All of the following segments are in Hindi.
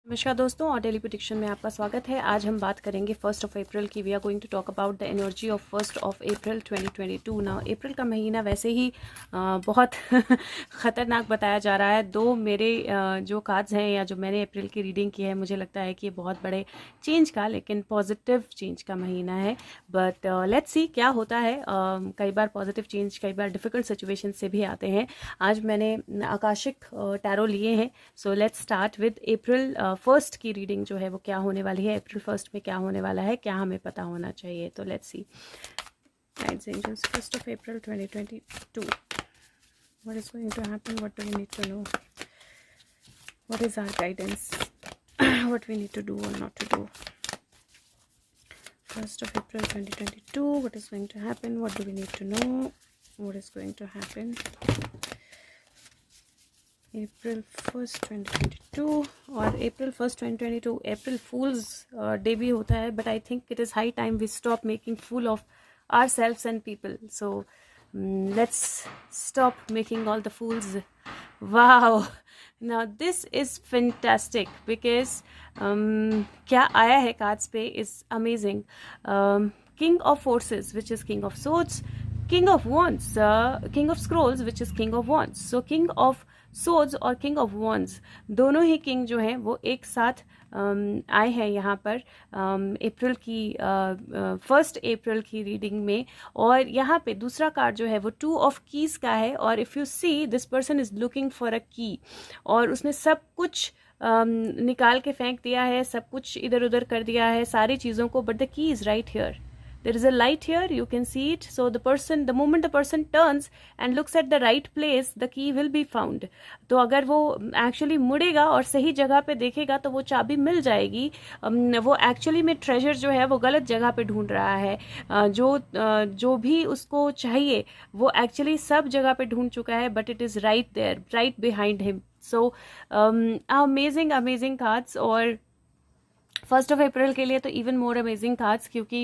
नमस्कार दोस्तों और डेली प्रेडिक्शन में आपका स्वागत है। आज हम बात करेंगे 1 अप्रैल की। We are going to talk about the energy of 1 अप्रैल 2022। ना अप्रैल का महीना वैसे ही बहुत ख़तरनाक बताया जा रहा है। दो मेरे जो कार्ड्स हैं या जो मैंने अप्रैल की रीडिंग की है, मुझे लगता है कि ये बहुत बड़े चेंज का, लेकिन पॉजिटिव चेंज का महीना है। बट लेट्स सी क्या होता है। कई बार पॉजिटिव चेंज कई बार डिफ़िकल्ट सिचुएशन से भी आते हैं। आज मैंने आकाशिक टैरो लिए हैं। सो लेट्स स्टार्ट विद अप्रैल 1 की रीडिंग जो है वो क्या होने वाली है। अप्रैल 1 में क्या होने वाला है, क्या हमें पता होना चाहिए। तो let's see. Guides angels 1 April 2022, what is going to happen, what do we need to know, what is our guidance, what we need to do or not to do. 1 April 2022, what is going to happen, what do we need to know, what is going to happen. April 1st 2022 और April 1st 2022 अप्रैल फूल्स डे भी होता है, but I think it is high time we stop making fool of our selves and people. So let's stop making all the fools. Wow, now this is fantastic because क्या आया है कार्ड्स पे is amazing. King of Forces, which is King of Swords, King of Wands, King of Scrolls, which is King of Wands. So King of Swords और King of Wands दोनों ही किंग जो हैं वो एक साथ आए हैं यहाँ पर अप्रैल की 1 अप्रैल की रीडिंग में. और यहाँ पे दूसरा कार्ड जो है वो 2 ऑफ कीज का है. और if you see, this person is looking for a key, और उसने सब कुछ निकाल के फेंक दिया है, सब कुछ इधर उधर कर दिया है, सारी चीज़ों को, but the key is right here. There is a light here, you can see it. So the moment the person turns and looks at the right place, the key will be found. तो अगर वो एक्चुअली मुड़ेगा और सही जगह पे देखेगा तो वो चाबी मिल जाएगी. वो एक्चुअली में ट्रेजर जो है वो गलत जगह पे ढूंढ रहा है. जो भी उसको चाहिए वो एक्चुअली सब जगह पे ढूंढ चुका है, but it is right there, right behind him. So amazing cards. और 1 अप्रैल के लिए तो इवन मोर अमेजिंग कार्ड्स, क्योंकि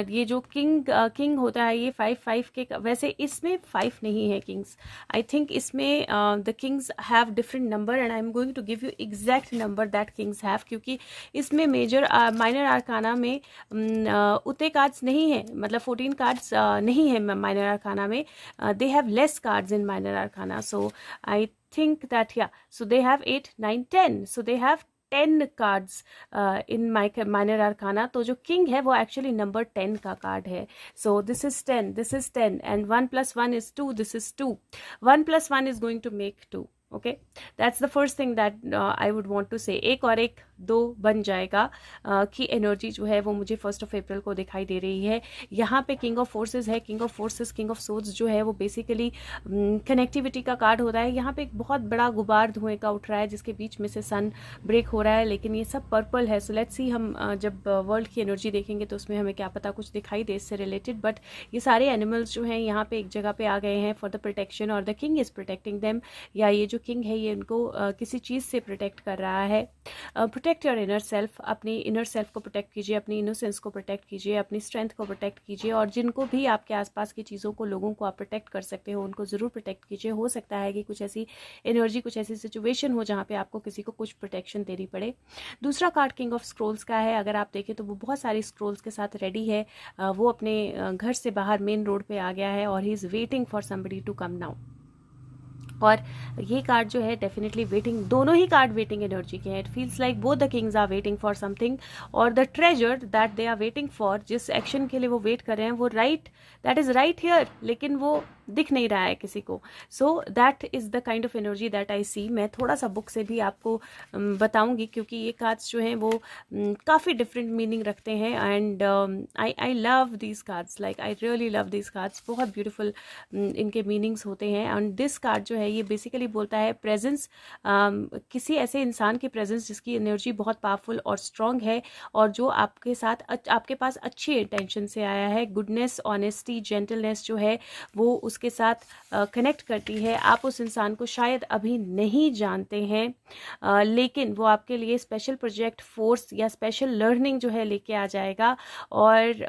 ये जो किंग होता है ये 5 के, वैसे इसमें 5 नहीं है किंग्स. आई थिंक इसमें the kings have different number and I am going to give you exact number that kings have, क्योंकि इसमें मेजर माइनर आर्काना में उतने कार्ड्स नहीं है. मतलब 14 कार्ड्स नहीं है माइनर आर्काना में. They have less cards in minor आर्काना. So I think that so they have 8 9 10, so they have 10 cards in minor आर्काना. तो जो किंग है वो एक्चुअली नंबर 10 का कार्ड है. So this is 10, this is 10 and 1 + 1 is 2, this is 2. 1 + 1 is going to make 2. Okay, that's the first thing that I would want to say. एक और एक 2 बन जाएगा की एनर्जी जो है वो मुझे 1 अप्रैल को दिखाई दे रही है. यहाँ पे किंग ऑफ फोर्सेस है. King of forces, king of swords जो है वो बेसिकली कनेक्टिविटी का कार्ड होता है. यहाँ पे एक बहुत बड़ा गुबार धुएं का उठ रहा है जिसके बीच में से सन ब्रेक हो रहा है, लेकिन ये सब पर्पल है. सो लेट्स सी, हम जब वर्ल्ड की एनर्जी देखेंगे तो उसमें हमें क्या पता कुछ दिखाई दे इससे रिलेटेड. बट ये सारे एनिमल्स जो हैं यहाँ पे एक जगह पे आ गए हैं फॉर द प्रोटेक्शन, और the king is protecting them. या ये जो किंग है ये उनको किसी चीज़ से प्रोटेक्ट कर रहा है. Protect your inner self. अपनी इनर सेल्फ को प्रोटेक्ट कीजिए, अपनी इनोसेंस को प्रोटेक्ट कीजिए, अपनी स्ट्रेंथ को प्रोटेक्ट कीजिए. और जिनको भी आपके आसपास की चीज़ों को, लोगों को आप प्रोटेक्ट कर सकते हो उनको ज़रूर प्रोटेक्ट कीजिए. हो सकता है कि कुछ ऐसी एनर्जी, कुछ ऐसी सिचुएशन हो जहाँ पे आपको किसी को कुछ प्रोटेक्शन देनी पड़े. दूसरा कार्ड किंग ऑफ स्क्रोल्स का है. अगर आप देखें तो वो बहुत सारी स्क्रोल्स के साथ रेडी है. वो अपने घर से बाहर मेन रोड पे आ गया है और he is waiting for somebody to come now. और ये कार्ड जो है डेफिनेटली वेटिंग, दोनों ही कार्ड वेटिंग एनर्जी के हैं. It feels like both the kings are waiting for something, और the treasure that they are waiting for, जिस एक्शन के लिए वो वेट कर रहे हैं वो दैट इज राइट हियर, लेकिन वो दिख नहीं रहा है किसी को. So that is the kind of energy that I see. मैं थोड़ा सा बुक से भी आपको बताऊंगी, क्योंकि ये कार्ड्स जो हैं वो काफ़ी डिफरेंट मीनिंग रखते हैं. And I love these cards, like I really love these cards. बहुत ब्यूटीफुल इनके मीनिंग्स होते हैं. एंड दिस कार्ड जो है ये बेसिकली बोलता है प्रेजेंस, किसी ऐसे इंसान की प्रेजेंस जिसकी एनर्जी बहुत पावरफुल और स्ट्रांग है, और जो आपके साथ आपके पास अच्छी इंटेंशन से आया है. गुडनेस, ऑनेस्टी, जेंटलनेस जो है वो उसके साथ कनेक्ट करती है। आप उस इंसान को शायद अभी नहीं जानते हैं, लेकिन वो आपके लिए स्पेशल प्रोजेक्ट, फोर्स या स्पेशल लर्निंग जो है लेके आ जाएगा। और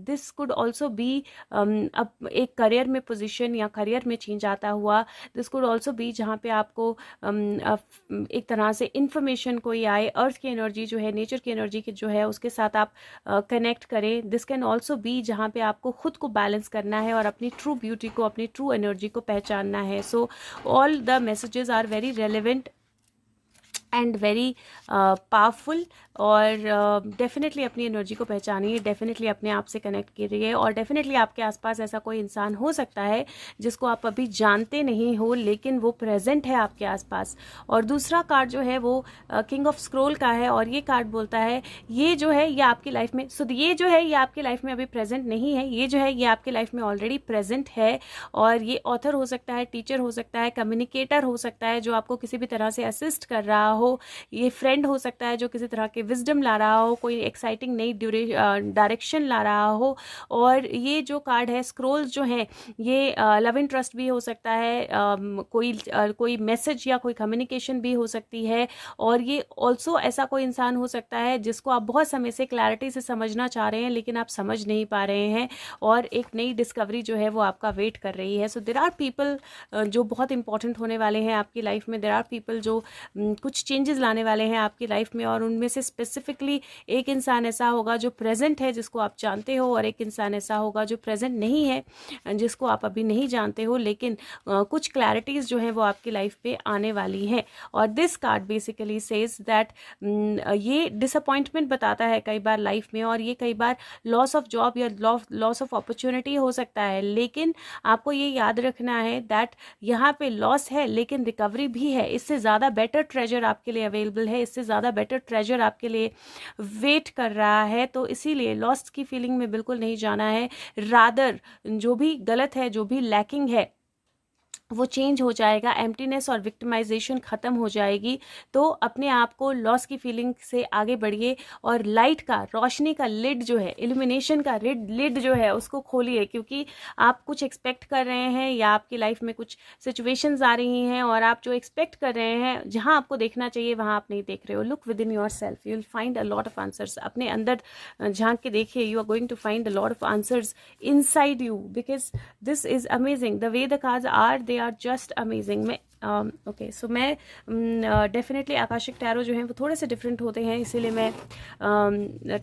दिस कुड ऑल्सो बी अब एक करियर में पोजीशन या करियर में चेंज आता हुआ। दिस कुड ऑल्सो बी जहाँ पे आपको एक तरह से इंफॉर्मेशन कोई आए, अर्थ की एनर्जी जो है, नेचर की एनर्जी की जो है, उसके साथ आप कनेक्ट करें। दिस कैन ऑल्सो बी जहाँ पे आपको खुद को बैलेंस करना है और अपनी ट्रू ब्यूटी को, अपनी ट्रू एनर्जी को पहचानना है। So all the messages are very relevant and very powerful. और डेफिनेटली अपनी एनर्जी को पहचानिए, डेफिनेटली अपने आप से कनेक्ट कीजिए, और डेफिनेटली आपके आसपास ऐसा कोई इंसान हो सकता है जिसको आप अभी जानते नहीं हो, लेकिन वो प्रेजेंट है आपके आसपास। और दूसरा कार्ड जो है वो किंग ऑफ स्क्रोल का है, और ये कार्ड बोलता है ये जो है ये आपकी लाइफ में, ये जो है ये आपकी लाइफ में अभी प्रेजेंट नहीं है, ये जो है ये आपकी लाइफ में ऑलरेडी प्रेजेंट है। और ये ऑथर हो सकता है, टीचर हो सकता है, कम्युनिकेटर हो सकता है जो आपको किसी भी तरह से असिस्ट कर रहा हो, ये फ्रेंड हो सकता है जो किसी तरह के विजडम ला रहा हो, कोई एक्साइटिंग नई डायरेक्शन ला रहा हो। और ये जो कार्ड है स्क्रोल्स जो है ये लव एंड ट्रस्ट भी हो सकता है, कोई मैसेज या कोई कम्युनिकेशन भी हो सकती है। और ये ऑल्सो ऐसा कोई इंसान हो सकता है जिसको आप बहुत समय से क्लैरिटी से समझना चाह रहे हैं लेकिन आप समझ नहीं पा रहे हैं, और एक नई डिस्कवरी जो है वो आपका वेट कर रही है। सो देयर आर पीपल जो बहुत इंपॉर्टेंट होने वाले हैं आपकी लाइफ में। देयर आर पीपल जो कुछ चेंजेस लाने वाले हैं आपकी लाइफ में, और उनमें से स्पेसिफिकली एक इंसान ऐसा होगा जो प्रेजेंट है जिसको आप जानते हो, और एक इंसान ऐसा होगा जो प्रेजेंट नहीं है जिसको आप अभी नहीं जानते हो, लेकिन कुछ क्लैरिटीज जो हैं वो आपकी लाइफ पे आने वाली हैं। और this card basically says that ये डिसअपॉइंटमेंट बताता है कई बार लाइफ में, और ये कई बार लॉस ऑफ जॉब या लॉस ऑफ अपॉर्चुनिटी हो सकता है, लेकिन आपको ये याद रखना है दैट यहाँ पे लॉस है लेकिन रिकवरी भी है। इससे ज़्यादा बेटर ट्रेजर आपके लिए अवेलेबल है, इससे ज़्यादा बेटर ट्रेजर आपके लिए वेट कर रहा है। तो इसीलिए लॉस्ट की फीलिंग में बिल्कुल नहीं जाना है, रादर जो भी गलत है, जो भी लैकिंग है वो चेंज हो जाएगा, एम्प्टीनेस और विक्टिमाइजेशन खत्म हो जाएगी। तो अपने आप को लॉस की फीलिंग से आगे बढ़िए, और लाइट का, रोशनी का लिड जो है, इल्यूमिनेशन का लिड जो है उसको खोलिए, क्योंकि आप कुछ एक्सपेक्ट कर रहे हैं या आपकी लाइफ में कुछ सिचुएशंस आ रही हैं और आप जो एक्सपेक्ट कर रहे हैं, जहां आपको देखना चाहिए वहां आप नहीं देख रहे हो। Look within yourself, you will find a lot of answers. अपने अंदर झांक के देखिए, you are going to find a lot of answers inside you, because this is amazing. The way the cards are, they are just amazing. मैं ओके सो मैं डेफिनेटली आकाशिक टैरो जो हैं वो थोड़े से डिफरेंट होते हैं, इसीलिए मैं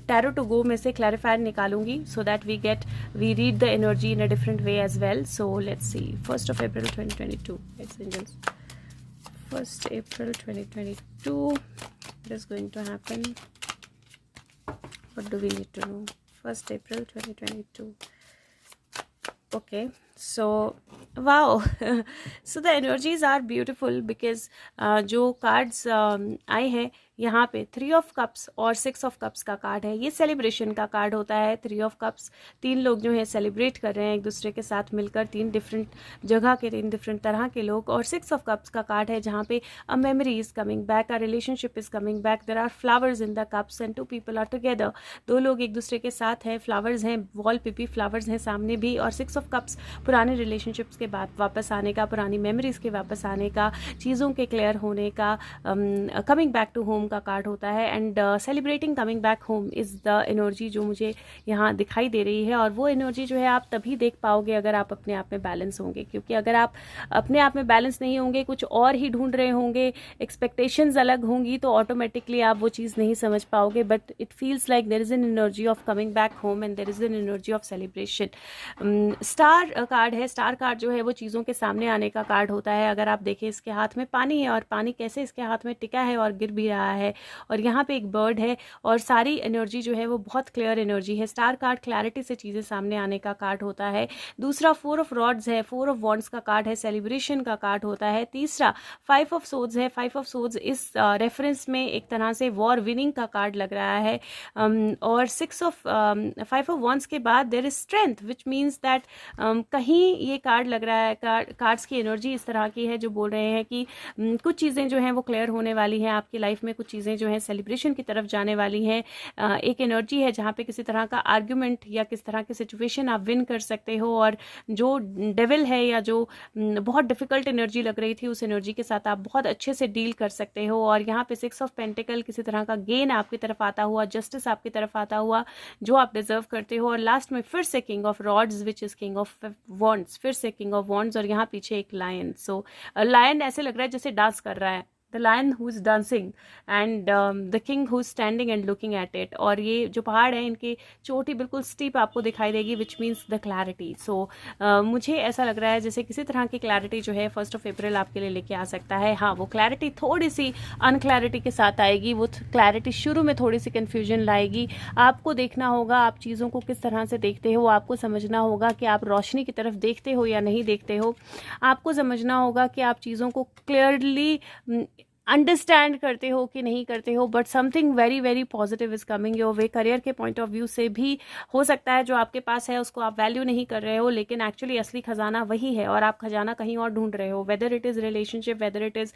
टैरो टू गो में से क्लैरिफायर निकालूंगी, so that we read the energy in a different way as well. So let's see 1st of April 2022, it's angels, 1st April 2022, what is going to happen, what do we need to know? 1st April 2022. Okay, so wow so the energies are beautiful because जो कार्ड्स आए हैं यहाँ पे 3 of Cups और 6 of Cups का कार्ड है। ये सेलिब्रेशन का कार्ड होता है। 3 of Cups, 3 लोग जो हैं सेलिब्रेट कर रहे हैं एक दूसरे के साथ मिलकर, 3 डिफरेंट जगह के, 3 डिफरेंट तरह के लोग। और 6 of Cups का कार्ड है जहाँ पे a memory is coming back, a relationship is coming back, there are flowers in the cups and 2 people are together. 2 लोग एक दूसरे के साथ हैं, फ्लावर्स हैं, वॉल पे भी फ्लावर्स हैं, सामने भी। और 6 of Cups पुराने रिलेशनशिप्स के बाद वापस आने का, पुरानी मेमोरीज के वापस आने का, चीज़ों के क्लियर होने का, कमिंग बैक टू होम का कार्ड होता है। And celebrating coming back home is the energy जो मुझे यहाँ दिखाई दे रही है। और वो एनर्जी जो है आप तभी देख पाओगे अगर आप अपने आप में बैलेंस होंगे, क्योंकि अगर आप अपने आप में बैलेंस नहीं होंगे, कुछ और ही ढूंढ रहे होंगे, एक्सपेक्टेशंस अलग होंगी, तो ऑटोमेटिकली आप वो चीज़ नहीं समझ पाओगे। But it feels like there is an energy of coming back home and there is an energy of celebration. Star card है। स्टार कार्ड जो है वो चीज़ों के सामने आने का कार्ड होता है। अगर आप देखें, इसके हाथ में पानी है, और पानी कैसे इसके हाथ में टिका है और गिर भी रहा है, और यहाँ पे एक बर्ड है, और सारी एनर्जी जो है वो बहुत क्लियर एनर्जी है। स्टार कार्ड क्लैरिटी से चीज़ें सामने आने का कार्ड होता है। दूसरा 4 of Rods है, 4 of Wands का कार्ड है, सेलिब्रेशन का कार्ड होता है। तीसरा 5 of Swords है। 5 of Swords इस रेफरेंस में एक तरह से वॉर विनिंग का कार्ड लग रहा है। और 5 of Wands के बाद there is strength, which means that कहीं ये कार्ड लग रहा है, कार्ड्स की एनर्जी इस तरह की है जो बोल रहे हैं कि कुछ चीज़ें जो हैं वो क्लियर होने वाली हैं आपकी लाइफ में, कुछ कुछ चीज़ें जो हैं सेलिब्रेशन की तरफ जाने वाली हैं। एक एनर्जी है जहाँ पे किसी तरह का आर्ग्यूमेंट या किस तरह की सिचुएशन आप विन कर सकते हो, और जो डेविल है या जो बहुत डिफिकल्ट एनर्जी लग रही थी, उस एनर्जी के साथ आप बहुत अच्छे से डील कर सकते हो। और यहाँ पे 6 ऑफ पेंटिकल, किसी तरह का गेन आपकी तरफ आता हुआ, जस्टिस आपकी तरफ आता हुआ जो आप डिजर्व करते हो। और लास्ट में फिर से king of rods which is king of wands, फिर से किंग ऑफ वॉन्ड्स, और यहाँ पीछे एक लायन। सो लायन ऐसे लग रहा है जैसे डांस कर रहा है, the lion who is dancing and the king who is standing and looking at it. और ये जो पहाड़ है इनकी चोटी बिल्कुल स्टीप आपको दिखाई देगी, विच मीन्स द क्लैरिटी। सो मुझे ऐसा लग रहा है जैसे किसी तरह की क्लैरिटी जो है 1 अप्रैल आपके लिए लेके आ सकता है। हाँ, वो क्लैरिटी थोड़ी सी अनक्लैरिटी के साथ आएगी, वो क्लैरिटी शुरू में थोड़ी सी कन्फ्यूजन लाएगी। आपको देखना होगा आप चीज़ों को किस तरह से देखते हो, आपको समझना होगा कि आप रोशनी की तरफ देखते हो या नहीं देखते हो, आपको समझना होगा कि आप चीज़ों को क्लियरली अंडरस्टैंड करते हो कि नहीं करते हो। But something very very positive is coming your way. Career के पॉइंट ऑफ व्यू से भी हो सकता है जो आपके पास है उसको आप वैल्यू नहीं कर रहे हो, लेकिन एक्चुअली असली खजाना वही है और आप खजाना कहीं और ढूंढ रहे हो। Whether it is relationship, whether it is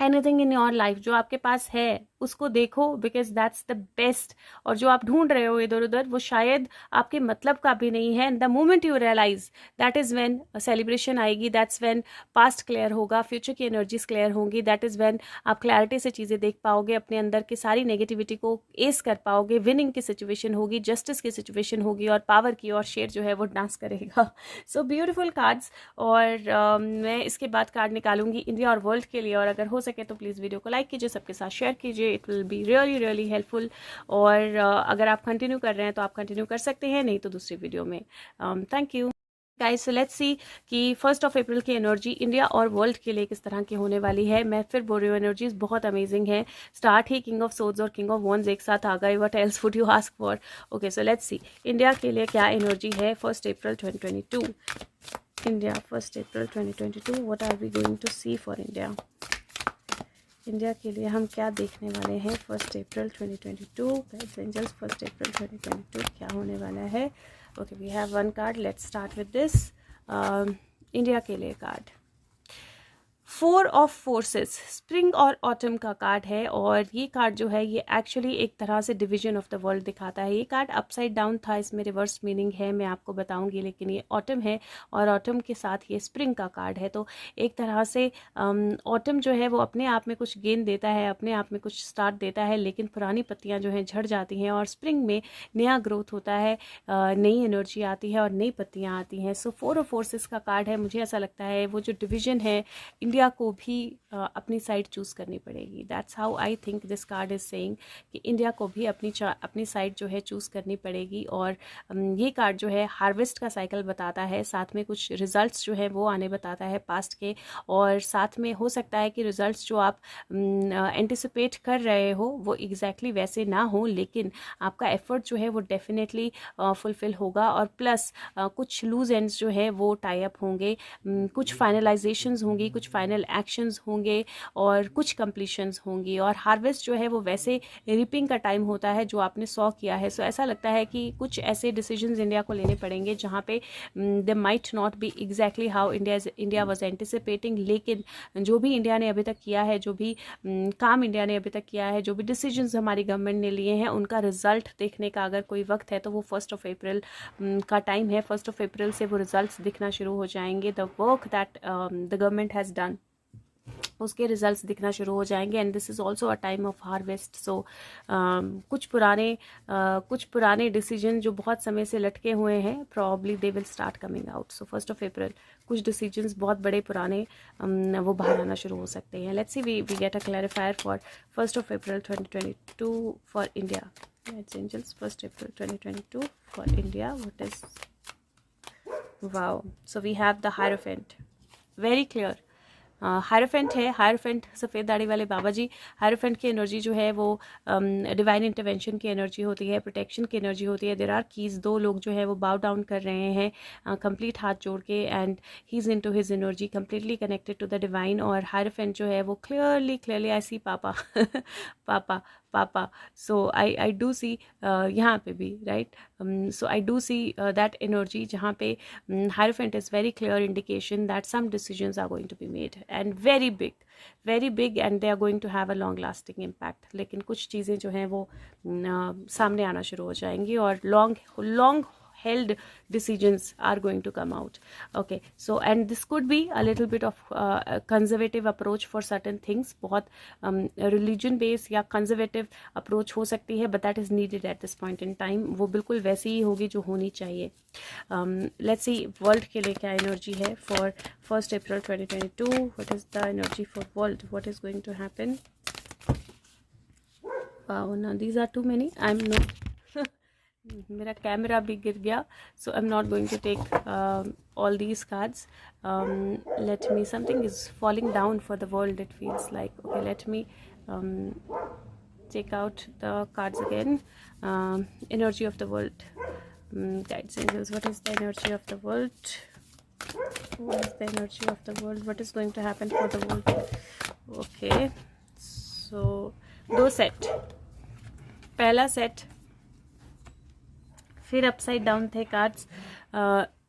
anything in your life, जो आपके पास है उसको देखो, बिकॉज दैट्स द बेस्ट। और जो आप ढूंढ रहे हो इधर उधर वो शायद आपके मतलब का भी नहीं है। And the moment you realise, that is when celebration आएगी, दैट्स व्हेन पास्ट क्लियर होगा, फ्यूचर की एनर्जीज क्लियर होंगी, दैट इज व्हेन आप क्लैरिटी से चीज़ें देख पाओगे, अपने अंदर की सारी नेगेटिविटी को एस कर पाओगे, विनिंग की सिचुएशन होगी, जस्टिस की सिचुएशन होगी, और पावर की और शेर जो है वो डांस करेगा। So beautiful cards. और मैं इसके बाद कार्ड निकालूंगी इंडिया और वर्ल्ड के लिए, और अगर हो सके तो प्लीज़ वीडियो को लाइक कीजिए, सबके साथ शेयर कीजिए, it will be really really helpful. और अगर आप कंटिन्यू कर रहे हैं तो आप कंटिन्यू कर सकते हैं, नहीं तो दूसरी वीडियो में। Thank you guys. So let's सी कि 1 अप्रैल की एनर्जी इंडिया और वर्ल्ड के लिए किस तरह की होने वाली है। मैं फिर बोल रही हूँ, एनर्जीज बहुत अमेजिंग है। स्टार्ट ही किंग ऑफ सोर्ड्स और किंग ऑफ वॉन्ड्स एक साथ आ गए, what else would you ask for. Okay, so let's see India के लिए क्या एनर्जी है 1 अप्रैल 2022। India 1 April 2022, what are we going to see for India. India के लिए हम क्या देखने वाले हैं 1 अप्रैल 2022। गाइड्स एंजल्स 1 अप्रैल 2022 क्या होने वाला है। Okay, we have one card, let's start with this. India के लिए कार्ड 4 ऑफ फोर्सेस, स्प्रिंग और ऑटम का कार्ड है। और ये कार्ड जो है ये एक्चुअली एक तरह से डिवीजन ऑफ द वर्ल्ड दिखाता है। ये कार्ड अपसाइड डाउन था, इसमें रिवर्स मीनिंग है, मैं आपको बताऊंगी, लेकिन ये ऑटम है और ऑटम के साथ ये स्प्रिंग का कार्ड है। तो एक तरह से ऑटम जो है वो अपने आप में कुछ गेन देता है, अपने आप में कुछ स्टार्ट देता है, लेकिन पुरानी पत्तियां जो हैं झड़ जाती हैं, और स्प्रिंग में नया ग्रोथ होता है, नई एनर्जी आती है और नई पत्तियाँ आती हैं। सो 4 ऑफ फोर्सेस का कार्ड है। मुझे ऐसा लगता है वो जो डिवीजन है इंडिया को भी अपनी साइड चूज करनी पड़ेगी। That's how I think this card is saying कि इंडिया को भी अपनी साइड जो है चूज करनी पड़ेगी। और ये कार्ड जो है हार्वेस्ट का साइकिल बताता है, साथ में कुछ रिजल्ट्स जो है वो आने बताता है पास्ट के, और साथ में हो सकता है कि रिजल्ट्स जो आप एंटिसिपेट कर रहे हो वो एग्जैक्टली वैसे ना हो, लेकिन आपका एफर्ट जो है वो डेफिनेटली फुलफिल होगा। और प्लस कुछ लूज एंड्स जो है वो टाई अप होंगे, कुछ फाइनलाइजेशंस होंगी, कुछ फाइनल एक्शंस होंगे और कुछ कंप्लीशंस होंगी। और हार्वेस्ट जो है वो वैसे रिपिंग का टाइम होता है जो आपने सॉ किया है। सो ऐसा लगता है कि कुछ ऐसे डिसीजंस इंडिया को लेने पड़ेंगे जहाँ पे they might not be exactly how India was anticipating, लेकिन जो भी इंडिया ने अभी तक किया है, जो भी काम इंडिया ने अभी तक किया है, जो भी डिसीजंस हमारी गवर्नमेंट ने लिए हैं, उनका रिजल्ट देखने का अगर कोई वक्त है तो वो 1 अप्रैल का टाइम है। 1 अप्रैल से वो रिजल्ट्स दिखना शुरू हो जाएंगे। The work that the government has done, उसके रिजल्ट्स दिखना शुरू हो जाएंगे। And this is also a time of harvest. So कुछ पुराने डिसीजन जो बहुत समय से लटके हुए हैं, probably they will start coming out. So 1 April कुछ डिसीजंस बहुत बड़े पुराने वो बाहर आना शुरू हो सकते हैं। Let's see we get a clarifier for 1 April 2022 for India. It's angels 1 April 2022 for India. What is, wow, so we have the Hierophant, very clear। Hierophant है, हायरोफेंट सफ़ेद दाढ़ी वाले बाबा जी। हायरोफेंट की एनर्जी जो है वो डिवाइन इंटरवेंशन की एनर्जी होती है, प्रोटेक्शन की एनर्जी होती है। देयर आर कीज, 2 लोग जो है वो बाउ डाउन कर रहे हैं कंप्लीट हाथ जोड़ के, and he is into his energy completely connected to the divine. और हायरोफेंट जो है वो क्लियरली आई सी पापा पापा पापा. So I do see यहाँ पे भी right. So I do see that energy जहाँ पे Hierophant is very clear indication that some decisions are going to be made and very big and they are going to have a long lasting impact. लेकिन कुछ चीज़ें जो हैं वो सामने आना शुरू हो जाएंगी और long held decisions are going to come out. Okay, so and this could be a little bit of a conservative approach for certain things. बहुत religion based या conservative approach हो सकती है, but that is needed at this point in time. वो बिल्कुल वैसी ही होगी जो होनी चाहिए. Let's see world के लिए क्या energy है for 1st April 2022. What is the energy for world? What is going to happen? Wow, now these are too many. I'm not मेरा कैमरा भी गिर गया, so I'm not going to take all these cards. Let me, something is falling down for the world, it feels like. Okay, let me take out the cards again. Energy of the world. Guides, angels, what is the energy of the world? What is the energy of the world? What is going to happen for the world? Okay, so दो सेट. पहला सेट फिर अपसाइड डाउन थे cards.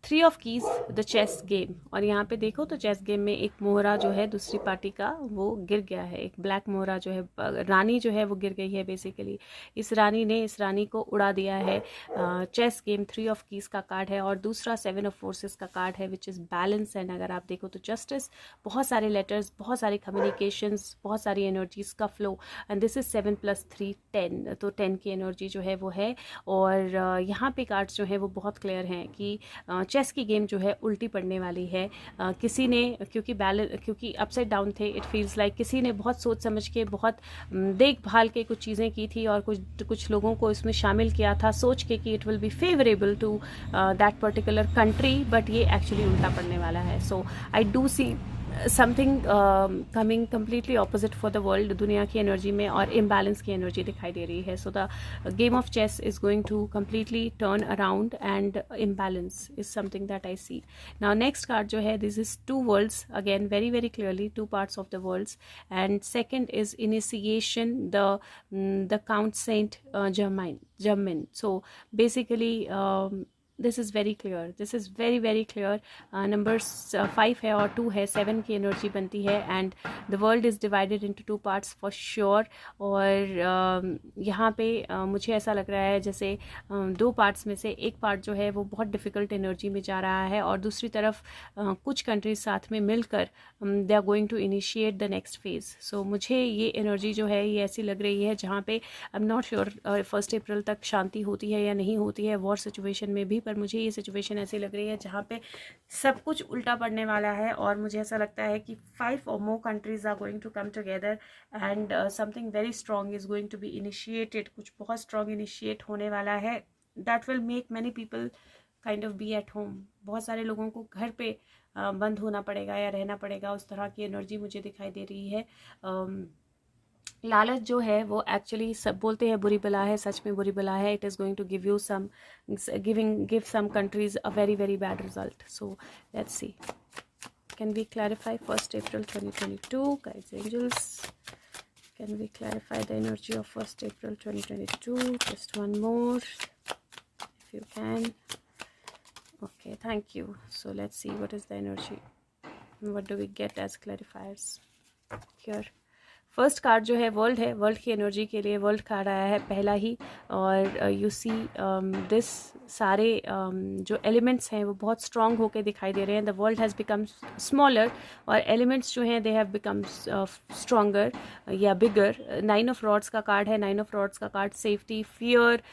3 of keys, the chess game. और यहाँ पे देखो तो चेस गेम में एक मोहरा जो है दूसरी पार्टी का वो गिर गया है. एक ब्लैक मोहरा जो है, रानी जो है वो गिर गई है बेसिकली. इस रानी ने इस रानी को उड़ा दिया है. चेस गेम 3 ऑफ कीज का कार्ड है और दूसरा 7 ऑफ फोर्सेस का कार्ड है विच इज़ बैलेंस. एंड अगर आप देखो तो जस्टिस, बहुत सारे लेटर्स, बहुत सारी कम्युनिकेशंस, बहुत सारी एनर्जीज का फ्लो. And this is 7 + 3 10. तो 10 की एनर्जी जो है वो है. और यहाँ पे कार्ड्स जो है वो बहुत क्लियर हैं कि चेस की गेम जो है उल्टी पड़ने वाली है. किसी ने, क्योंकि अपसाइड डाउन थे, इट फील्स लाइक किसी ने बहुत सोच समझ के, बहुत देखभाल के कुछ चीज़ें की थी और कुछ लोगों को इसमें शामिल किया था सोच के कि it will be favourable to that particular country, but ये एक्चुअली उल्टा पड़ने वाला है. So I do see something coming completely opposite for the world. दुनिया की एनर्जी में और इम्बैलेंस की एनर्जी दिखाई दे रही है. So the game of chess is going to completely turn around and imbalance is something that I see. Now next card जो है, this is 2 worlds again, very very clearly 2 parts of the worlds. And second is initiation, the count Saint Germain. So basically this is very clear, this is very very clear. Number 5 है और 2 है, 7 की एनर्जी बनती है. And the world is divided into 2 parts for sure. और यहाँ पे मुझे ऐसा लग रहा है जैसे 2 पार्ट्स में से एक पार्ट जो है वो बहुत डिफ़िकल्ट एनर्जी में जा रहा है और दूसरी तरफ कुछ कंट्रीज साथ में मिलकर they are going to initiate the next phase. So मुझे ये एनर्जी जो है ये ऐसी लग रही है जहाँ पे आई एम नॉट श्योर 1 अप्रैल तक शांति होती है या नहीं होती है वॉर सिचुएशन में भी, पर मुझे ये सिचुएशन ऐसी लग रही है जहाँ पे सब कुछ उल्टा पड़ने वाला है. और मुझे ऐसा लगता है कि 5 or more countries are going to come together and something very strong is going to be initiated. कुछ बहुत strong initiate होने वाला है. That will make many people kind of be at home. बहुत सारे लोगों को घर पे बंद होना पड़ेगा या रहना पड़ेगा. उस तरह की एनर्जी मुझे दिखाई दे रही है. लालच जो है वो एक्चुअली सब बोलते हैं बुरी बला है, सच में बुरी बला है. It is going to give you some give some countries a very very bad result. So let's see, can we clarify 1st April 2022 guides angels. Can we clarify the energy of 1st April 2022? Just one more if you can. Okay, thank you. So let's see what is the energy. What do we get as clarifiers here? First card जो है वर्ल्ड है. वर्ल्ड की एनर्जी के लिए वर्ल्ड कार्ड आया है पहला ही. और यू सी दिस सारे जो एलिमेंट्स हैं वो बहुत स्ट्रॉन्ग होके दिखाई दे रहे हैं. The world has become smaller और एलिमेंट्स जो हैं दे हैव बिकम स्ट्रॉन्गर या बिगर. 9 ऑफ रॉड्स का कार्ड है. 9 ऑफ रॉड्स का कार्ड सेफ्टी, फियर,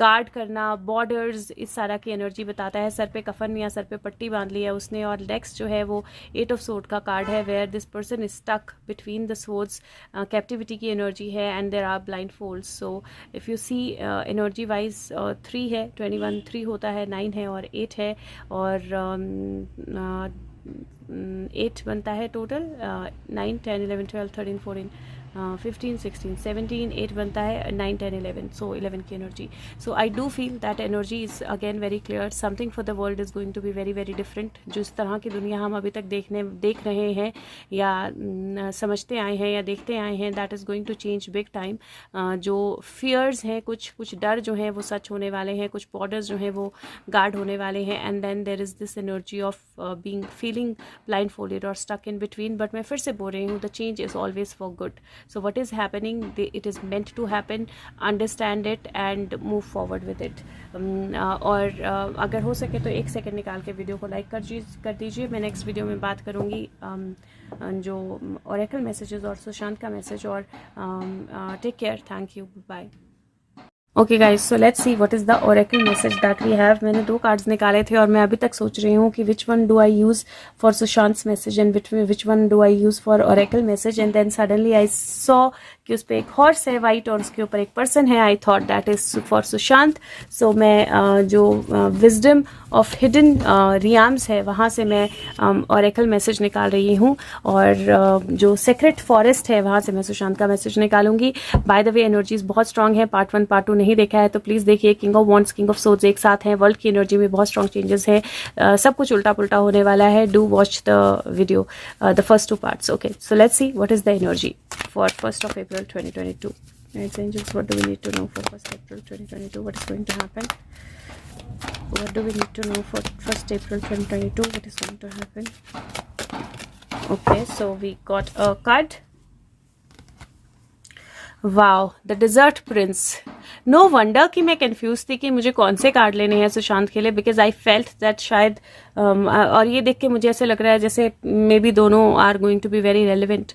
गार्ड करना, बॉर्डर्स, इस सारा की एनर्जी बताता है. सर पे कफन या सर पे पट्टी बांध ली है उसने. और नेक्स्ट जो है वो 8 ऑफ सोर्ड का कार्ड है where this person is stuck between the swords. Captivity की एनर्जी है and there are blindfolds. So if you see energy wise 3 है, 21 3 होता है, 9 है और 8 है और 8 बनता है टोटल. 9 10 11 12 13 14 15, 16, 17, 8 बनता है, 9, 10, 11, सो 11 की energy. So I do feel that energy is again very clear. Something for the world is going to be very very different. जिस तरह की दुनिया हम अभी तक देख रहे हैं या समझते आए हैं या देखते आए हैं, that is going to change big time. जो फियर्स हैं, कुछ डर जो हैं वो सच होने वाले हैं, कुछ बॉर्डर्स जो हैं वो गार्ड होने वाले हैं. And then there is this energy of being feeling blindfolded और स्टक इन बिटवीन. बट मैं फिर से बोल रही हूँ, the change is always for good. So what is happening, it is meant to happen. Understand it and move forward with it. और अगर हो सके तो 1 सेकंड निकाल के वीडियो को लाइक कर दीजिए. मैं नेक्स्ट वीडियो में बात करूँगी जो ओरेकल मैसेजेस और सुशांत का मैसेज. और take care, thank you, bye. Okay guys, so let's see what is the oracle message that we have. मैंने 2 कार्ड्स निकाले थे और मैं अभी तक सोच रही हूँ कि which one do I use for Sushant message and which one do I use for oracle message. And then suddenly I saw कि उस पर एक हॉर्स है वाइट और उसके ऊपर एक पर्सन है. I thought that is for Sushant. So मैं जो विजडम ऑफ हिडन रियाम्स है वहाँ से मैं ओरेकल मैसेज निकाल रही हूँ. और जो सेक्रेट फॉरेस्ट है वहाँ से मैं सुशांत का मैसेज निकालूंगी. बाय द वे एनर्जीज बहुत स्ट्रांग है. पार्ट 1 पार्ट 2 नहीं देखा है तो प्लीज़ देखिए. King of wands, king of swords एक साथ हैं. वर्ल्ड की एनर्जी में बहुत स्ट्रांग चेंजेस है. सब कुछ उल्टा पुल्टा होने वाला है. Do watch the video, the first 2 parts. Okay, so let's see what is the energy for 1st of April 2022. Right, angels, what do we need to know for 1st April 2022? What is going to happen? What do we need to know for 1st April 2022? What is going to happen? Okay, so we got a card. Wow, the desert prince. No wonder कि मैं कंफ्यूज थी कि मुझे कौन से कार्ड लेने हैं सुशांत के लिए, बिकॉज आई फेल्ट दैट शायद और ये देख के मुझे ऐसे लग रहा है जैसे मे बी दोनों are going to be very relevant.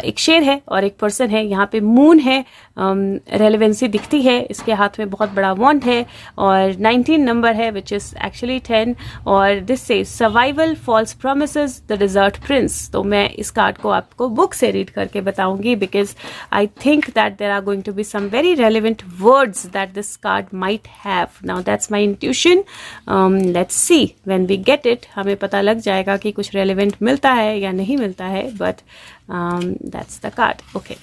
एक शेर है और एक पर्सन है. यहाँ पे मून है, रेलिवेंसी दिखती है. इसके हाथ में बहुत बड़ा वॉन्ड है और 19 नंबर है विच इज एक्चुअली 10. और this says survival, false promises, the desert prince. तो मैं इस कार्ड को आपको बुक से रीड करके बताऊंगी because I think that there are going to be some very relevant words that this card might have. Now that's my intuition. Let's see when we get it. हमें पता लग जाएगा कि कुछ relevant मिलता है या नहीं मिलता है. But that's the card. Okay.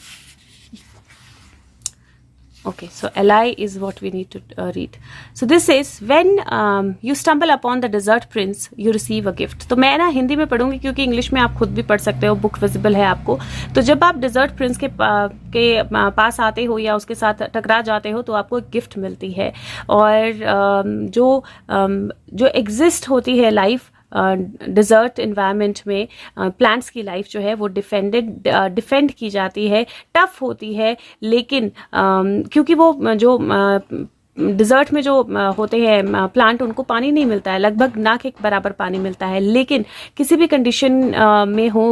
Okay, so ally is what we need to read. So this says when you stumble upon the desert prince, you receive a gift. तो मैं ना हिंदी में पढ़ूंगी क्योंकि इंग्लिश में आप खुद भी पढ़ सकते हो, बुक विजिबल है आपको. तो जब आप डिजर्ट प्रिंस के पास आते हो या उसके साथ टकरा जाते हो तो आपको एक गिफ्ट मिलती है. और जो एग्जिस्ट होती है लाइफ डिजर्ट इन्वायरमेंट में, प्लांट्स की लाइफ जो है वो डिफेंड की जाती है, टफ होती है. लेकिन क्योंकि वो जो डिजर्ट में जो होते हैं प्लांट, उनको पानी नहीं मिलता है, लगभग ना के बराबर पानी मिलता है. लेकिन किसी भी कंडीशन में हो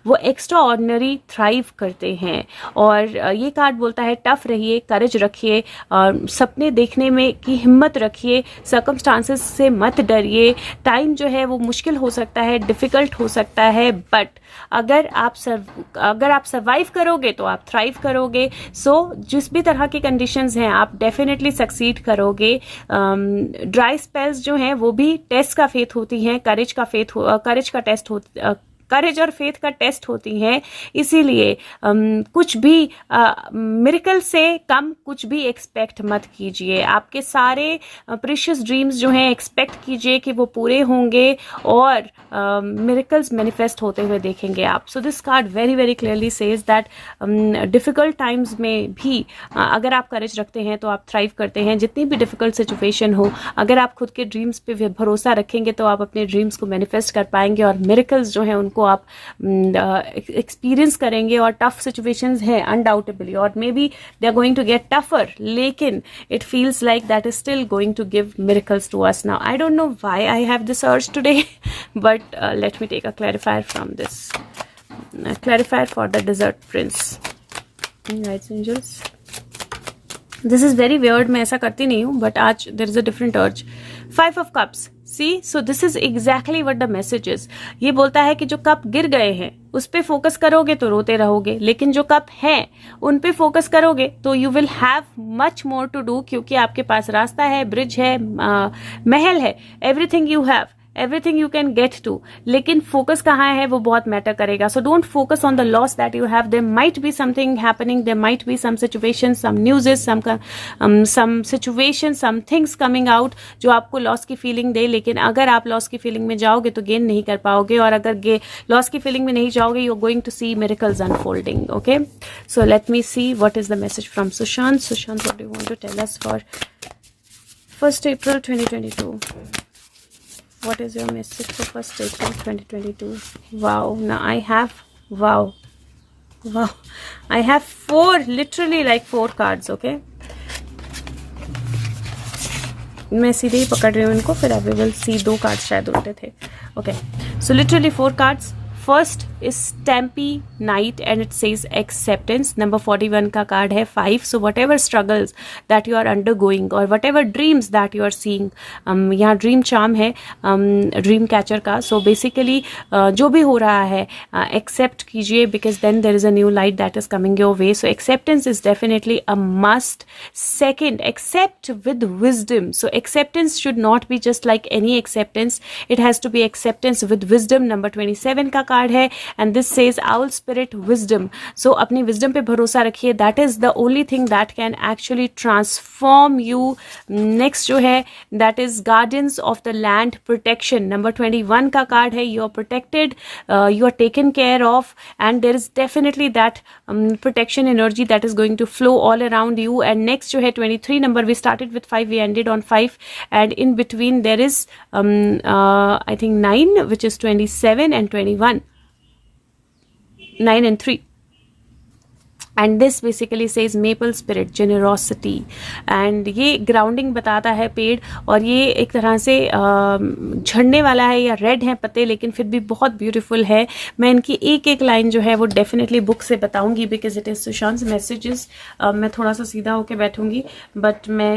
वो एक्स्ट्रा ऑर्डिनरी थ्राइव करते हैं. और ये कार्ड बोलता है टफ रहिए, करेज रखिए, सपने देखने में की हिम्मत रखिए, सर्कमस्टांसेस से मत डरिए. टाइम जो है वो मुश्किल हो सकता है, डिफिकल्ट हो सकता है, बट अगर आप सर्वाइव करोगे तो आप थ्राइव करोगे. सो जिस भी तरह की कंडीशंस हैं आप डेफिनेटली सक्सीड करोगे. ड्राई स्पेल्स जो हैं वो भी टेस्ट का फेथ होती हैं, करेज और फेथ का टेस्ट होती हैं. इसीलिए कुछ भी मिरेकल से कम कुछ भी एक्सपेक्ट मत कीजिए. आपके सारे प्रीशियस ड्रीम्स जो हैं एक्सपेक्ट कीजिए कि वो पूरे होंगे और मिरेकल्स मैनिफेस्ट होते हुए देखेंगे आप. So this card very very clearly says that difficult times में भी अगर आप करेज रखते हैं तो आप थ्राइव करते हैं. जितनी भी डिफिकल्ट सिचुएशन हो, अगर आप खुद के ड्रीम्स पे भरोसा रखेंगे तो आप अपने ड्रीम्स को मैनिफेस्ट कर पाएंगे और मिरेकल्स जो हैं उनको आप एक्सपीरियंस करेंगे. और टफ सिचुएशंस हैं अनडाउटेबली और maybe they are going to get tougher, लेकिन it feels like that is still going to give miracles to us. Now I don't know why I have this urge today, but let me take a clarifier from this. Clarifier for the desert prince. Guides angels. This is very weird. मैं ऐसा करती नहीं हूँ, but आज there is a different urge. 5 of cups. See, so this is exactly what the message is. ये बोलता है कि जो कप गिर गए हैं उस पे फोकस करोगे तो रोते रहोगे, लेकिन जो कप हैं उन पे फोकस करोगे तो you will have much more to do, क्योंकि आपके पास रास्ता है, ब्रिज है, महल है, everything you have. Everything you can get to, लेकिन फोकस कहाँ है वो बहुत मैटर करेगा. So don't focus on the loss that you have. There might be something happening, there might be some situation, some newses, some situation, some things coming out जो आपको लॉस की फीलिंग दे. लेकिन अगर आप लॉस की फीलिंग में जाओगे तो गेन नहीं कर पाओगे, और अगर लॉस की फीलिंग में नहीं जाओगे, you are going to see miracles unfolding. Okay, so let me see what is the message from Sushant. Sushant, what do you want to tell us for 1st April 2022? What is your message for 1st April 2022? Wow, now I have, wow, I have 4, literally like 4 cards. Okay, मैं सीधे ही पकड़ रही हूँ इनको, फिर अभी विल सी 2 कार्ड्स शायद उल्टे थे. Okay, so literally 4 cards. First is stampy night and it says acceptance. Number 41 का कार्ड है 5. So whatever struggles that you are undergoing और whatever dreams that you are seeing, यहाँ ड्रीम चार्म है ड्रीम कैचर का. सो बेसिकली जो भी हो रहा है एक्सेप्ट कीजिए, because then there is a new light that is coming your way. So acceptance is definitely a must. Second, accept with wisdom. So acceptance should not be just like any acceptance, it has to be acceptance with wisdom. Number 27 का कार्ड है and this says owl spirit wisdom. So अपनी विजडम पे भरोसा रखिए, that is the only thing that can actually transform you. Next जो है that is guardians of the land protection. Number 21 का कार्ड है you are protected, you are taken care of, and there is definitely that protection energy that is going to flow all around you. And next जो है 23 number, we started with 5, we ended on 5, and in between there is I think 9, which is 27 and 21, 9 and 3. And this basically says maple spirit, generosity. And ये ग्राउंडिंग बताता है पेड़, और ये एक तरह से झड़ने वाला है, या रेड है पत्ते, लेकिन फिर भी बहुत ब्यूटीफुल है. मैं इनकी एक एक लाइन जो है वो डेफिनेटली बुक से बताऊंगी, because it is Sushant messages. मैं थोड़ा सा सीधा होके बैठूंगी, बट मैं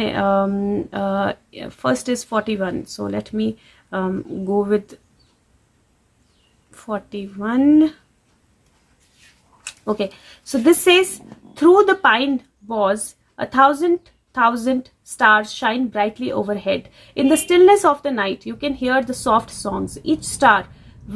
first is 41. So let me go with 41. Okay, so this says through the pine boughs 1,000 stars shine brightly overhead. In the stillness of the night you can hear the soft songs, each star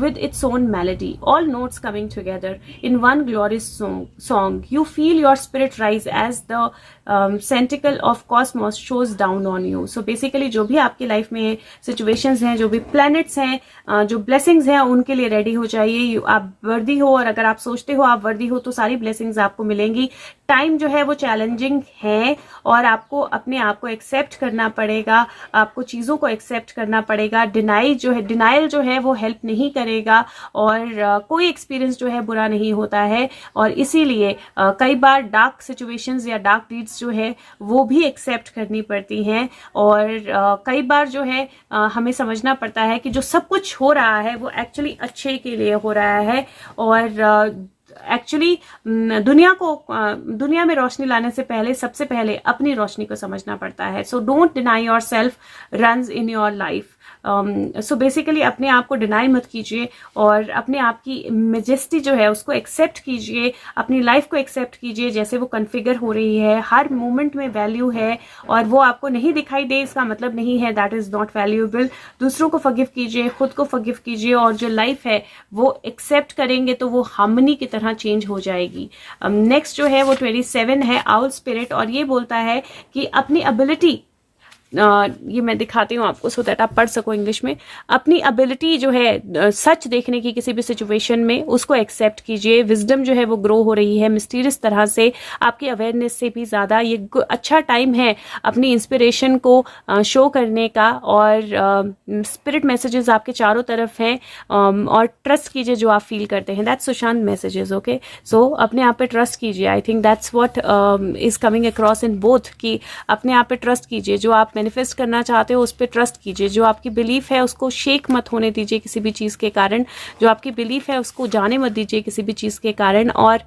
with its own melody, all notes coming together in one glorious song. You feel your spirit rise as the sentinel of cosmos shows down on you. So basically जो भी आपकी लाइफ में सिचुएशंस हैं, जो भी प्लैनेट्स हैं, जो ब्लेसिंग्स हैं, उनके लिए रेडी हो जाइए. आप वर्दी हो, और अगर आप सोचते हो आप वर्दी हो, तो सारी ब्लेसिंग्स आपको मिलेंगी. टाइम जो है वो चैलेंजिंग है, और आपको अपने आप को एक्सेप्ट करना पड़ेगा, आपको चीज़ों को एक्सेप्ट करना पड़ेगा. डिनाइल जो है वो हेल्प नहीं करेगा, और कोई एक्सपीरियंस जो है बुरा नहीं होता है. और इसीलिए कई बार डार्क सिचुएशंस या डार्क डीड्स जो है वो भी एक्सेप्ट करनी पड़ती हैं. और कई बार जो है हमें समझना पड़ता है कि जो सब कुछ हो रहा है वो एक्चुअली अच्छे के लिए हो रहा है. और एक्चुअली दुनिया में रोशनी लाने से पहले सबसे पहले अपनी रोशनी को समझना पड़ता है. So don't deny your self runs in your life. So basically अपने आप को डिनाई मत कीजिए, और अपने आप की मेजेस्टी जो है उसको एक्सेप्ट कीजिए, अपनी लाइफ को एक्सेप्ट कीजिए जैसे वो कन्फिगर हो रही है. हर मोमेंट में वैल्यू है, और वो आपको नहीं दिखाई दे इसका मतलब नहीं है दैट इज नॉट वैल्यूएबल. दूसरों को फॉरगिव कीजिए, खुद को फॉरगिव कीजिए, और जो लाइफ है वो एक्सेप्ट करेंगे तो वो हार्मनी की तरह चेंज हो जाएगी. नेक्स्ट जो है वो 27 है आउल स्पिरिट, और ये बोलता है कि अपनी एबिलिटी, ये मैं दिखाती हूँ आपको सो दैट आप पढ़ सको इंग्लिश में. अपनी एबिलिटी जो है सच देखने की किसी भी सिचुएशन में, उसको एक्सेप्ट कीजिए. विजडम जो है वो ग्रो हो रही है मिस्टीरियस तरह से, आपकी अवेयरनेस से भी ज़्यादा. ये अच्छा टाइम है अपनी इंस्पिरेशन को शो करने का, और स्पिरिट मैसेजेस आपके चारों तरफ हैं, और ट्रस्ट कीजिए जो आप फील करते हैं. That's Sushant messages. ओके, सो अपने आप पे ट्रस्ट कीजिए. I think that's what is coming across in both, कि अपने आप पे ट्रस्ट कीजिए. जो आप मैनिफेस्ट करना चाहते हो उस पर ट्रस्ट कीजिए. जो आपकी बिलीफ है उसको शेक मत होने दीजिए किसी भी चीज़ के कारण. जो आपकी बिलीफ है उसको जाने मत दीजिए किसी भी चीज़ के कारण. और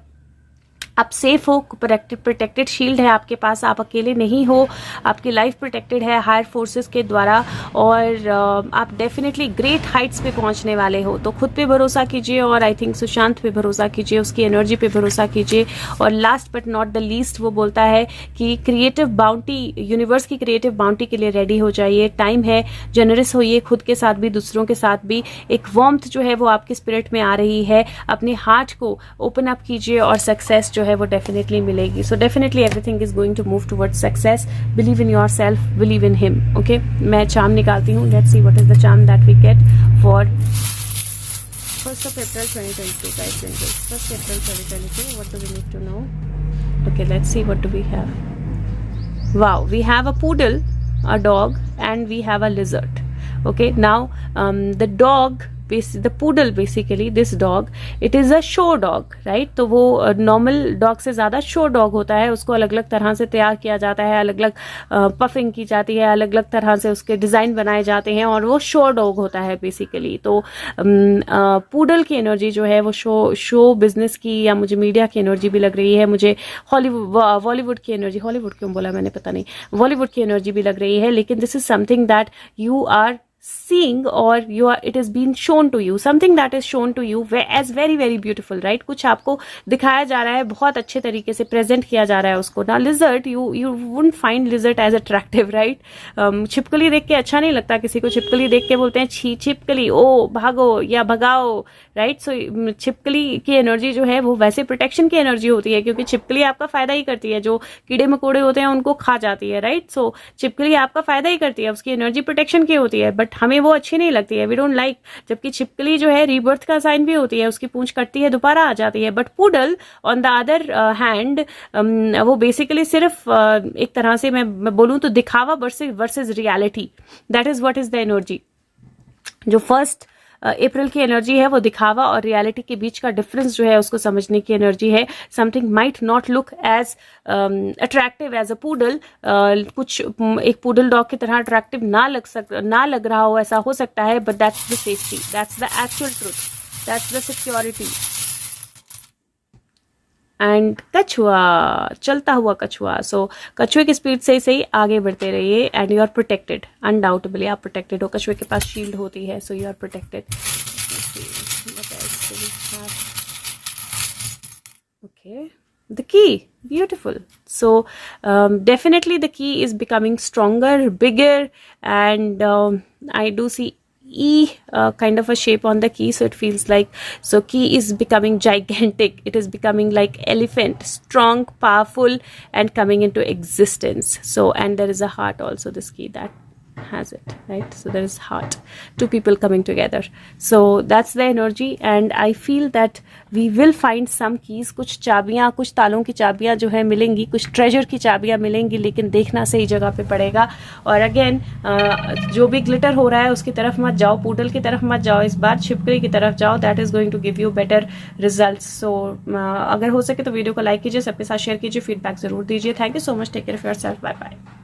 आप सेफ हो, प्रोटेक्टेड शील्ड है आपके पास, आप अकेले नहीं हो, आपकी लाइफ प्रोटेक्टेड है हायर फोर्सेस के द्वारा, और आप डेफिनेटली ग्रेट हाइट्स पे पहुंचने वाले हो। तो खुद पे भरोसा कीजिए, और आई थिंक सुशांत पे भरोसा कीजिए, उसकी एनर्जी पे भरोसा कीजिए। और last but not the least वो बोलता है कि क्रिएटिव बाउंटी, यूनिवर्स की क्रिएटिव बाउंटी के लिए रेडी हो जाइए, टाइम है, जनरस होइए, खुद के साथ भी दूसरों के साथ भी। एक वार्मथ जो है वो आपके स्पिरिट में आ रही है, अपने हार्ट को ओपन अप कीजिए और सक्सेस जो है वो डेफिनेटली मिलेगी। So definitely everything is going to move towards success. Believe in yourself, believe in him. Okay, मैं चार्म निकालती हूँ। Let's see what is the charm that we get for 1st of April 2022, guys. Angels, 1st April 2022. What do we need to know? Okay, let's see what do we have. Wow, we have a poodle, a dog, and we have a lizard. Okay, now the dog, the poodle, basically this dog, it is a show dog, right? तो वो नॉर्मल डॉग से ज़्यादा शो डॉग होता है, उसको अलग अलग तरह से तैयार किया जाता है, अलग अलग पफिंग की जाती है, अलग अलग तरह से उसके डिज़ाइन बनाए जाते हैं, और वो शो डॉग होता है बेसिकली। तो पूडल की एनर्जी जो है वो शो बिजनेस की, या मुझे मीडिया की एनर्जी भी लग रही है, मुझे बॉलीवुड की एनर्जी, हॉलीवुड क्यों बोला मैंने पता नहीं, बॉलीवुड की एनर्जी भी लग रही है। लेकिन this is something that you are seeing, or it has been shown to you, something that is shown to you as very very beautiful, right? कुछ आपको दिखाया जा रहा है, बहुत अच्छे तरीके से प्रेजेंट किया जा रहा है उसको ना। Lizard, you wouldn't find lizard as attractive, right? छिपकली देख के अच्छा नहीं लगता किसी को, छिपकली देख के बोलते हैं छी छिपकली, ओ भागो या भगाओ, राइट? सो छिपकली की एनर्जी जो है वो वैसे प्रोटेक्शन की एनर्जी होती है, क्योंकि छिपकली आपका फायदा ही करती है, जो कीड़े मकोड़े होते हैं उनको खा जाती है, राइट? सो छिपकली आपका फायदा ही करती है, उसकी एनर्जी प्रोटेक्शन की होती है, बट हमें वो अच्छी नहीं लगती है, वी डोंट लाइक। जबकि छिपकली जो है रीबर्थ का साइन भी होती है, उसकी पूंछ कटती है दोबारा आ जाती है। But poodle on the other hand, वो बेसिकली सिर्फ एक तरह से मैं बोलूं तो दिखावा versus reality, that is what is the energy. जो 1st अप्रैल की एनर्जी है वो दिखावा और रियलिटी के बीच का डिफरेंस जो है उसको समझने की एनर्जी है। Something might not look as attractive as a poodle, कुछ एक पूडल डॉग की तरह अट्रैक्टिव ना लग रहा हो, ऐसा हो सकता है, but that's the safety, that's the actual truth, that's the security. And कछुआ, चलता हुआ कछुआ। सो कछुए की स्पीड से ही आगे बढ़ते रहिए, and you are protected, undoubtedly आप प्रोटेक्टेड हो। कछुए के पास शील्ड होती है, so you are protected. Okay, the key, beautiful. So definitely the key is becoming stronger, bigger, and I do see kind of a shape on the key, so it feels like, so key is becoming gigantic, it is becoming like elephant, strong, powerful, and coming into existence. So, and there is a heart also, this key that has it, right? So there is heart, two people coming together. So that's the energy, and I feel that we will find some keys, कुछ चाबियां, कुछ तालों की चाबियां जो है मिलेंगी, कुछ ट्रेजर की चाबियां मिलेंगी, लेकिन देखना सही जगह पे पड़ेगा। और अगेन जो भी ग्लिटर हो रहा है उसकी तरफ मत जाओ, पूडल की तरफ मत जाओ, इस बार छिपकली की तरफ जाओ, that is going to give you better result. So अगर हो सके तो वीडियो को लाइक कीजिए, सबके साथ शेयर कीजिए, फीडबैक जरूर दीजिए। Thank you so much, take care of yourself, bye bye.